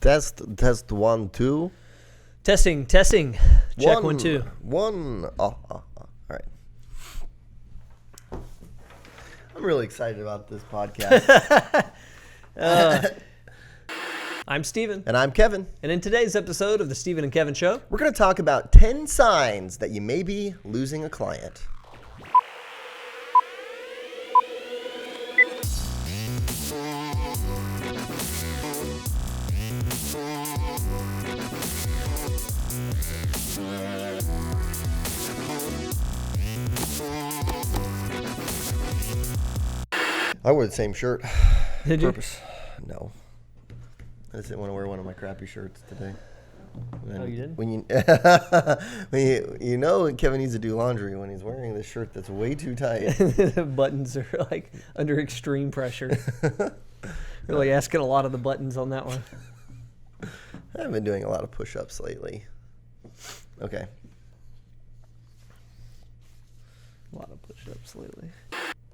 Test 1, 2. Testing. Check 1, 2. 1. All right. I'm really excited about this podcast. I'm Steven. And I'm Kevin. And in today's episode of the Steven and Kevin Show, we're going to talk about 10 signs that you may be losing a client. I wore the same shirt. Did you? No. I just didn't want to wear one of my crappy shirts today. Oh, you didn't? When Kevin needs to do laundry when he's wearing this shirt that's way too tight. The buttons are like under extreme pressure. Really asking a lot of the buttons on that one. I haven't been doing a lot of push-ups lately. Okay. A lot of push-ups lately.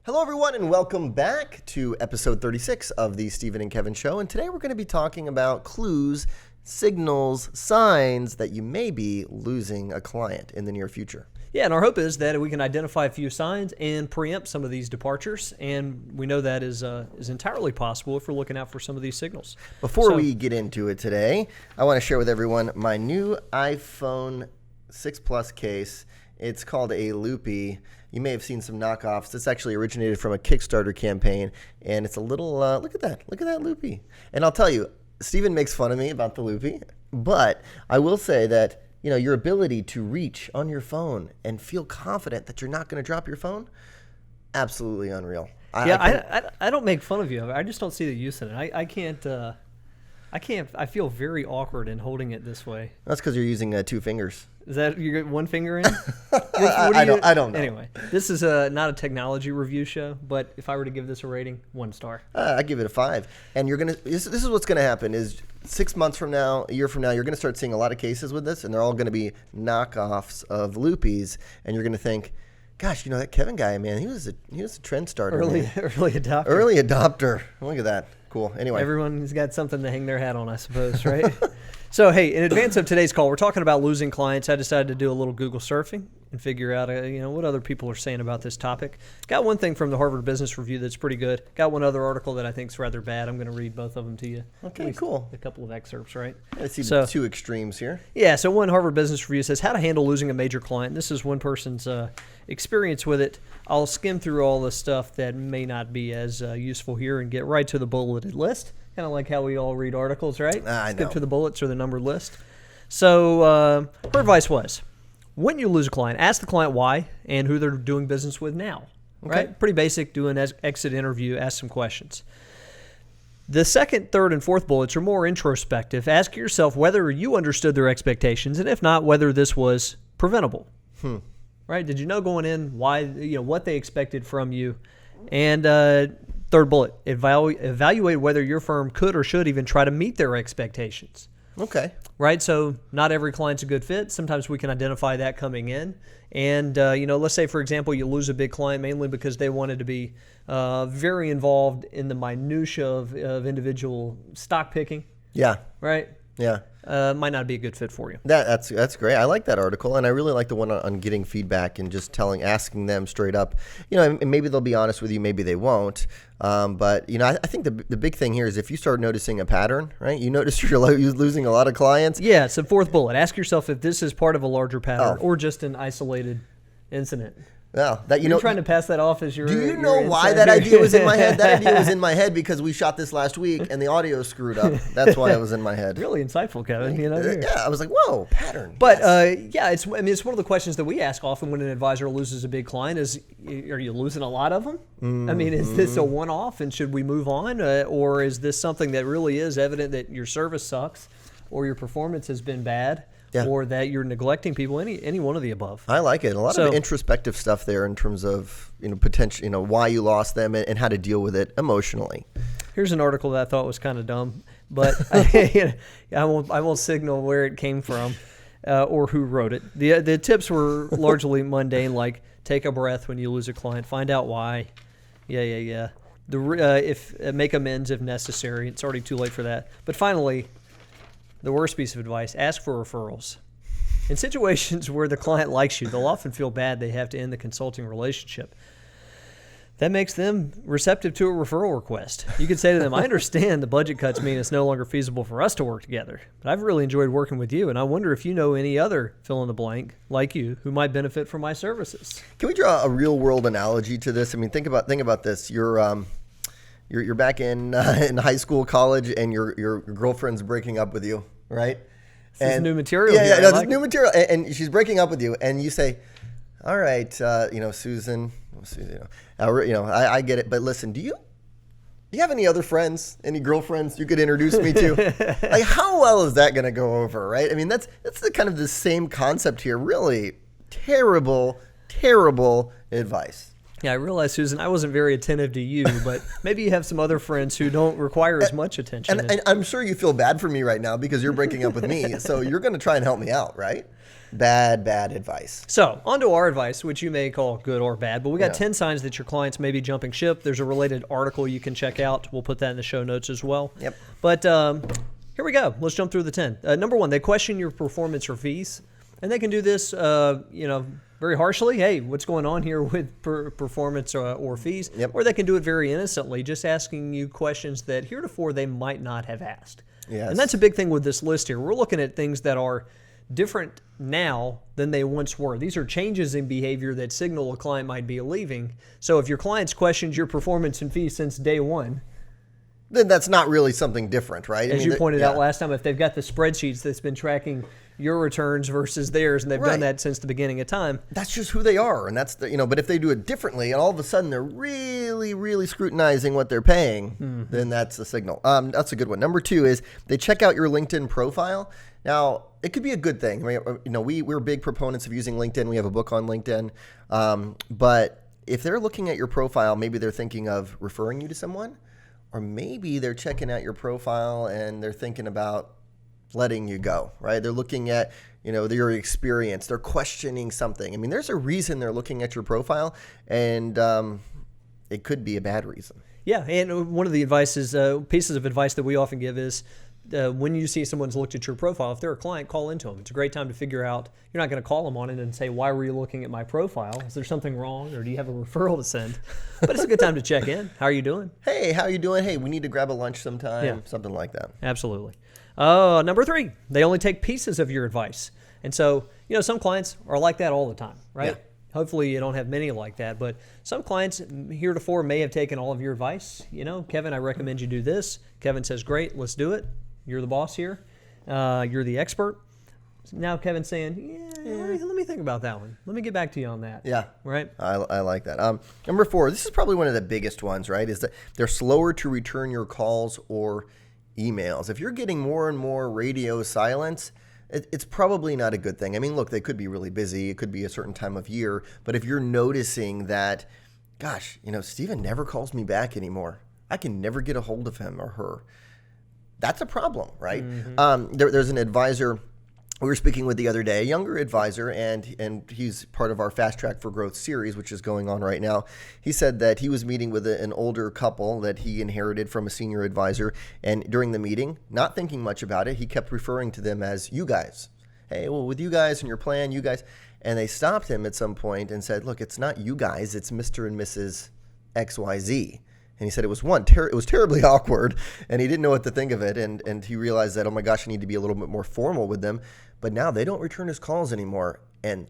Hello, everyone, and welcome back to episode 36 of the Steven and Kevin Show. And today we're going to be talking about clues, signals, signs that you may be losing a client in the near future. Yeah, and our hope is that we can identify a few signs and preempt some of these departures. And we know that is entirely possible if we're looking out for some of these signals. Before we get into it today, I want to share with everyone my new iPhone 6 Plus case. It's called a Loopy. You may have seen some knockoffs. This actually originated from a Kickstarter campaign, and it's a little, look at that Loopy. And I'll tell you, Steven makes fun of me about the Loopy, but I will say that, you know, your ability to reach on your phone and feel confident that you're not going to drop your phone, absolutely unreal. I don't make fun of you. I just don't see the use in it. I can't. I feel very awkward in holding it this way. That's because you're using 2 fingers. Is that you got one finger in? I don't know. Anyway, this is not a technology review show, but if I were to give this a rating, 1 star. I give it a 5. And you're gonna. This is what's gonna happen is 6 months from now, a year from now, you're gonna start seeing a lot of cases with this, and they're all gonna be knockoffs of Loopies, and you're gonna think, gosh, you know that Kevin guy, man, he was a trend starter, early adopter. Early adopter. Look at that. Cool. Anyway, everyone's got something to hang their hat on, I suppose, right? So, hey, in advance of today's call, we're talking about losing clients. I decided to do a little Google surfing and figure out, what other people are saying about this topic. Got one thing from the Harvard Business Review that's pretty good. Got one other article that I think is rather bad. I'm going to read both of them to you. Okay, cool. A couple of excerpts, right? I see the 2 extremes here. Yeah, so one Harvard Business Review says, how to handle losing a major client. This is one person's experience with it. I'll skim through all the stuff that may not be as useful here and get right to the bulleted list. Kind of like how we all read articles, right? I know. Skip to the bullets or the numbered list. So her advice was, when you lose a client, ask the client why and who they're doing business with now. Okay. Right? Pretty basic. Do an exit interview. Ask some questions. The second, third, and fourth bullets are more introspective. Ask yourself whether you understood their expectations, and if not, whether this was preventable. Right? Did you know going in why, what they expected from you? And third bullet, evaluate whether your firm could or should even try to meet their expectations. Okay. Right? So not every client's a good fit. Sometimes we can identify that coming in. And, let's say, for example, you lose a big client mainly because they wanted to be very involved in the minutia of individual stock picking. Yeah. Right? Yeah. Might not be a good fit for you. That's great. I like that article, and I really like the one on getting feedback and just asking them straight up. And maybe they'll be honest with you, maybe they won't. But I think the big thing here is if you start noticing a pattern, right? You notice you're losing a lot of clients. Yeah. So fourth bullet, ask yourself if this is part of a larger pattern or just an isolated incident. Well, you're trying to pass that off as your. Do you know why that idea was in my head? That idea was in my head because we shot this last week and the audio screwed up. That's why it was in my head. Really insightful, Kevin. Yeah, I was like, whoa, pattern. But yes. It's one of the questions that we ask often when an advisor loses a big client is, are you losing a lot of them? Is this a one-off and should we move on, or is this something that really is evident that your service sucks, or your performance has been bad? Yeah. Or that you're neglecting people, any one of the above. I like it. A lot of introspective stuff there in terms of potential, why you lost them and how to deal with it emotionally. Here's an article that I thought was kind of dumb, but I won't signal where it came from or who wrote it. The tips were largely mundane, like take a breath when you lose a client, find out why. If make amends if necessary. It's already too late for that. But finally, The worst piece of advice, ask for referrals. In situations where the client likes you, they'll often feel bad they have to end the consulting relationship. That makes them receptive to a referral request. You could say to them, I understand the budget cuts mean it's no longer feasible for us to work together, but I've really enjoyed working with you, and I wonder if you know any other fill in the blank like you who might benefit from my services. Can we draw a real world analogy to this? I mean, think about this. You're back in high school, college, and your girlfriend's breaking up with you, right? This is new material. Yeah, here. no, this is new material, and she's breaking up with you, and you say, all right, Susan, I get it, but listen, do you have any other friends, any girlfriends you could introduce me to? Like, how well is that going to go over, right? I mean, that's the kind of the same concept here. Really terrible advice. Yeah, I realize, Susan, I wasn't very attentive to you, but maybe you have some other friends who don't require as much attention. And I'm sure you feel bad for me right now because you're breaking up with me, so you're going to try and help me out, right? Bad advice. So, on to our advice, which you may call good or bad, but we got 10 signs that your clients may be jumping ship. There's a related article you can check out. We'll put that in the show notes as well. Yep. But here we go. Let's jump through the 10. Number 1, they question your performance or fees, and they can do this, very harshly. Hey, what's going on here with performance or fees? Yep. Or they can do it very innocently, just asking you questions that heretofore they might not have asked. Yes. And that's a big thing with this list here. We're looking at things that are different now than they once were. These are changes in behavior that signal a client might be leaving. So if your client's questioned your performance and fees since day one, then that's not really something different, right? As you pointed out last time, if they've got the spreadsheets that's been tracking your returns versus theirs, and they've done that since the beginning of time. That's just who they are, and that's but if they do it differently, and all of a sudden they're really scrutinizing what they're paying, then that's a signal. That's a good one. Number 2 is they check out your LinkedIn profile. Now, it could be a good thing. I mean, we're big proponents of using LinkedIn. We have a book on LinkedIn, but if they're looking at your profile, maybe they're thinking of referring you to someone, or maybe they're checking out your profile and they're thinking about letting you go, right? They're looking at, your experience. They're questioning something. I mean, there's a reason they're looking at your profile, and it could be a bad reason. Yeah, and one of the pieces of advice that we often give is when you see someone's looked at your profile, if they're a client, call into them. It's a great time to figure out, you're not going to call them on it and say, why were you looking at my profile? Is there something wrong, or do you have a referral to send? But it's a good time to check in. How are you doing? Hey, how are you doing? Hey, we need to grab a lunch sometime, something like that. Absolutely. Number 3, they only take pieces of your advice. And so, some clients are like that all the time, right? Yeah. Hopefully you don't have many like that, but some clients heretofore may have taken all of your advice. Kevin, I recommend you do this. Kevin says, great, let's do it. You're the boss here. You're the expert. Now Kevin's saying, let me think about that one. Let me get back to you on that. Yeah. Right? I like that. Number 4, this is probably one of the biggest ones, right? Is that they're slower to return your calls or emails. If you're getting more and more radio silence, it's probably not a good thing. I mean, look, they could be really busy. It could be a certain time of year. But if you're noticing that, gosh, Steven never calls me back anymore. I can never get a hold of him or her. That's a problem, right? Mm-hmm. There's an advisor we were speaking with the other day, a younger advisor, and he's part of our Fast Track for Growth series, which is going on right now. He said that he was meeting with an older couple that he inherited from a senior advisor, and during the meeting, not thinking much about it, he kept referring to them as you guys. Hey, well, with you guys and your plan, you guys. And they stopped him at some point and said, look, it's not you guys, it's Mr. and Mrs. XYZ. And he said it was it was terribly awkward, and he didn't know what to think of it. And he realized that, oh my gosh, I need to be a little bit more formal with them. But now they don't return his calls anymore, and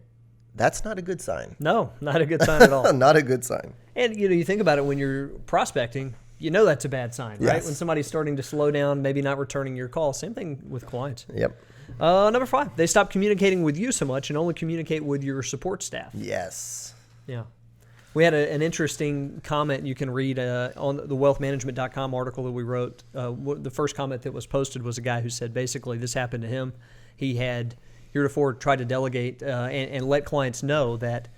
that's not a good sign. No, not a good sign at all. Not a good sign. And you think about it when you're prospecting, that's a bad sign, right? Yes. When somebody's starting to slow down, maybe not returning your call. Same thing with clients. Yep. Number 5, they stop communicating with you so much and only communicate with your support staff. Yes. Yeah. We had an interesting comment you can read on the wealthmanagement.com article that we wrote. The first comment that was posted was a guy who said basically this happened to him. He had heretofore tried to delegate and let clients know that,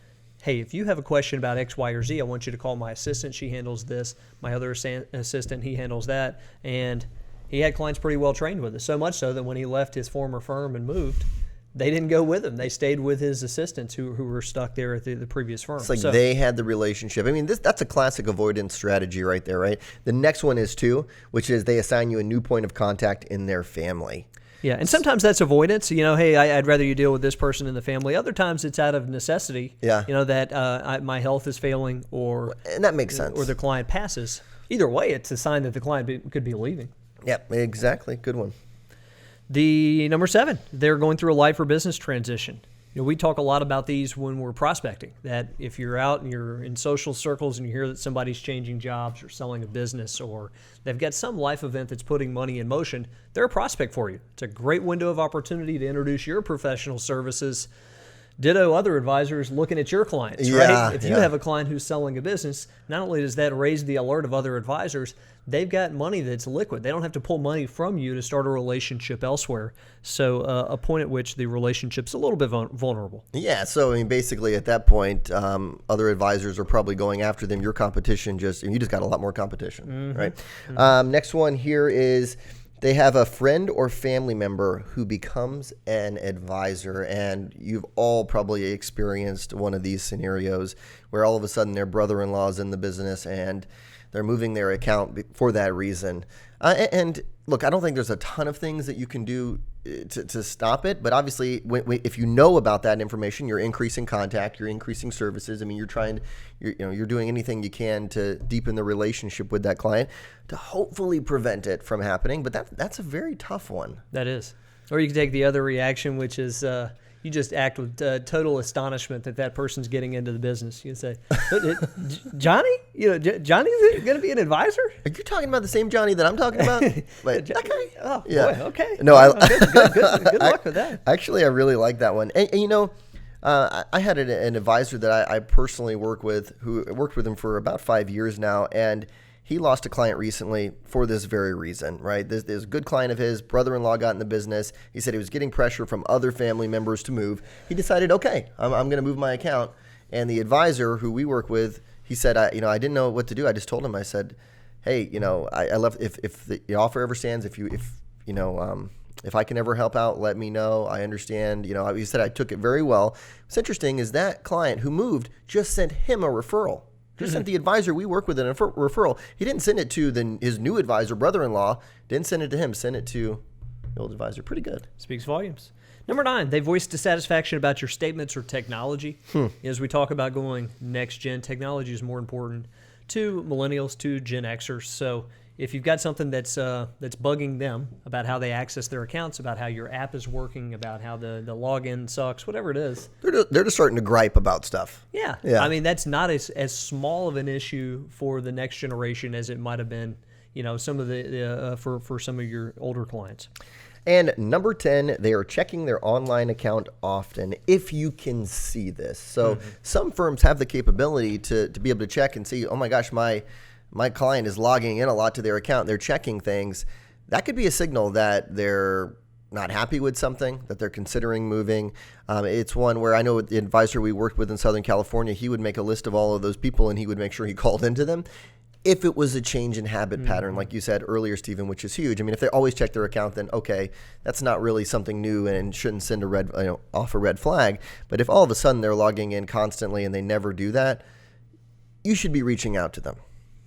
hey, if you have a question about X, Y, or Z, I want you to call my assistant. She handles this. My other assistant, he handles that. And he had clients pretty well trained with this, so much so that when he left his former firm and moved, they didn't go with him. They stayed with his assistants who were stuck there at the previous firm. It's like they had the relationship. I mean, that's a classic avoidance strategy right there, right? The next one is 2, which is they assign you a new point of contact in their family. Yeah, and sometimes that's avoidance. Hey, I'd rather you deal with this person in the family. Other times it's out of necessity. Yeah. That my health is failing, and that makes sense. Or the client passes. Either way, it's a sign that the client could be leaving. Yep, exactly. Good one. The number 7, they're going through a life or business transition. We talk a lot about these when we're prospecting, that if you're out and you're in social circles and you hear that somebody's changing jobs or selling a business or they've got some life event that's putting money in motion, they're a prospect for you. It's a great window of opportunity to introduce your professional services. Ditto other advisors looking at your clients, right? If you have a client who's selling a business, not only does that raise the alert of other advisors, they've got money that's liquid. They don't have to pull money from you to start a relationship elsewhere. So a point at which the relationship's a little bit vulnerable. Yeah, so basically at that point, other advisors are probably going after them. Your competition you just got a lot more competition, right? Mm-hmm. Next one here is they have a friend or family member who becomes an advisor, and you've all probably experienced one of these scenarios where all of a sudden their brother-in-law is in the business and they're moving their account for that reason. And look, I don't think there's a ton of things that you can do to stop it, but obviously if you know about that information, you're increasing contact, you're increasing services. I mean, you're doing anything you can to deepen the relationship with that client to hopefully prevent it from happening. But that's a very tough one. That is. Or you can take the other reaction, which is you just act with total astonishment that person's getting into the business. You say, Johnny? Johnny's going to be an advisor? Are you talking about the same Johnny that I'm talking about? Like, that guy? Oh, yeah. Boy, okay. No, good luck with that. Actually, I really like that one. And I had an advisor that I personally work with who worked with him for about 5 years now, and he lost a client recently for this very reason, right? This a good client of his, brother-in-law got in the business. He said he was getting pressure from other family members to move. He decided, okay, I'm going to move my account. And the advisor who we work with, he said, I didn't know what to do. I just told him, I said, hey, I love if the offer ever stands, if I can ever help out, let me know. I understand. He said I took it very well. What's interesting is that client who moved just sent him a referral. Just sent the advisor we work with a referral. He didn't send it to his new advisor, brother-in-law. Didn't send it to him. Sent it to the old advisor. Pretty good. Speaks volumes. Number 9, they voiced dissatisfaction about your statements or technology. As we talk about going next gen, technology is more important to millennials, to Gen Xers. So if you've got something that's bugging them about how they access their accounts, about how your app is working, about how the login sucks, whatever it is. They're just starting to gripe about stuff. Yeah. I mean, that's not as small of an issue for the next generation as it might have been, some of for some of your older clients. And number 10, they are checking their online account often, if you can see this. So some firms have the capability to be able to check and see, oh my gosh, my client is logging in a lot to their account. They're checking things. That could be a signal that they're not happy with something, that they're considering moving. It's one where I know the advisor we worked with in Southern California, he would make a list of all of those people and he would make sure he called into them. If it was a change in habit pattern, like you said earlier, Stephen, which is huge. I mean, if they always check their account, then okay, that's not really something new and shouldn't send off a red flag. But if all of a sudden they're logging in constantly and they never do that, you should be reaching out to them.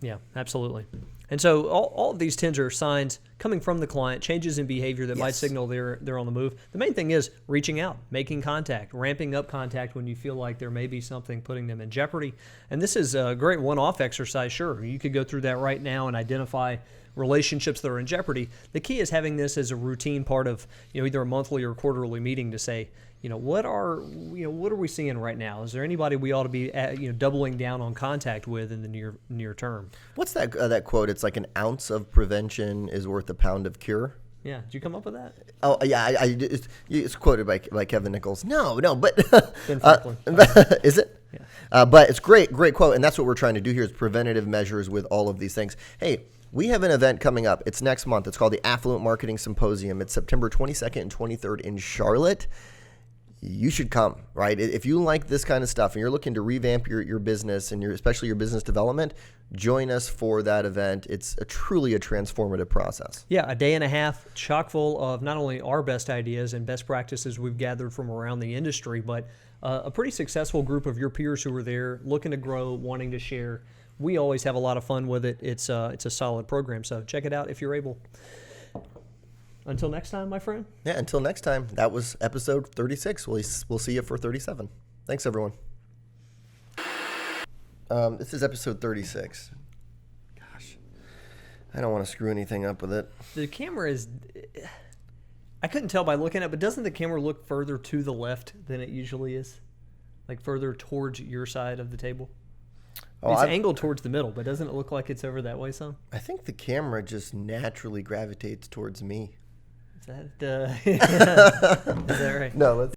Yeah, absolutely. And so all of these 10s are signs coming from the client, changes in behavior that might signal they're on the move. The main thing is reaching out, making contact, ramping up contact when you feel like there may be something putting them in jeopardy. And this is a great one-off exercise, sure. You could go through that right now and identify relationships that are in jeopardy. The key is having this as a routine part of either a monthly or quarterly meeting to say, what are we seeing right now? Is there anybody we ought to be doubling down on contact with in the near term? What's that quote? It's like an ounce of prevention is worth a pound of cure. Yeah, did you come up with that? Oh yeah, it's quoted by Kevin Nichols. No, but Ben Franklin. Is it? Yeah. But it's great quote, and that's what we're trying to do here is preventative measures with all of these things. Hey, we have an event coming up. It's next month. It's called the Affluent Marketing Symposium. It's September 22nd and 23rd in Charlotte. You should come, right? If you like this kind of stuff and you're looking to revamp your business and especially your business development, join us for that event. It's truly a transformative process. Yeah, a day and a half chock full of not only our best ideas and best practices we've gathered from around the industry, but a pretty successful group of your peers who are there looking to grow, wanting to share. We always have a lot of fun with it. It's a solid program, so check it out if you're able. until next time, my friend. Yeah, until next time. That was episode 36. We'll see you for 37. Thanks, everyone. This is episode 36. Gosh, I don't want to screw anything up with it. The camera is... I couldn't tell by looking at it, but doesn't the camera look further to the left than it usually is? Like further towards your side of the table? It's angled towards the middle, but doesn't it look like it's over that way some? I think the camera just naturally gravitates towards me. Is that, is that right? No, let's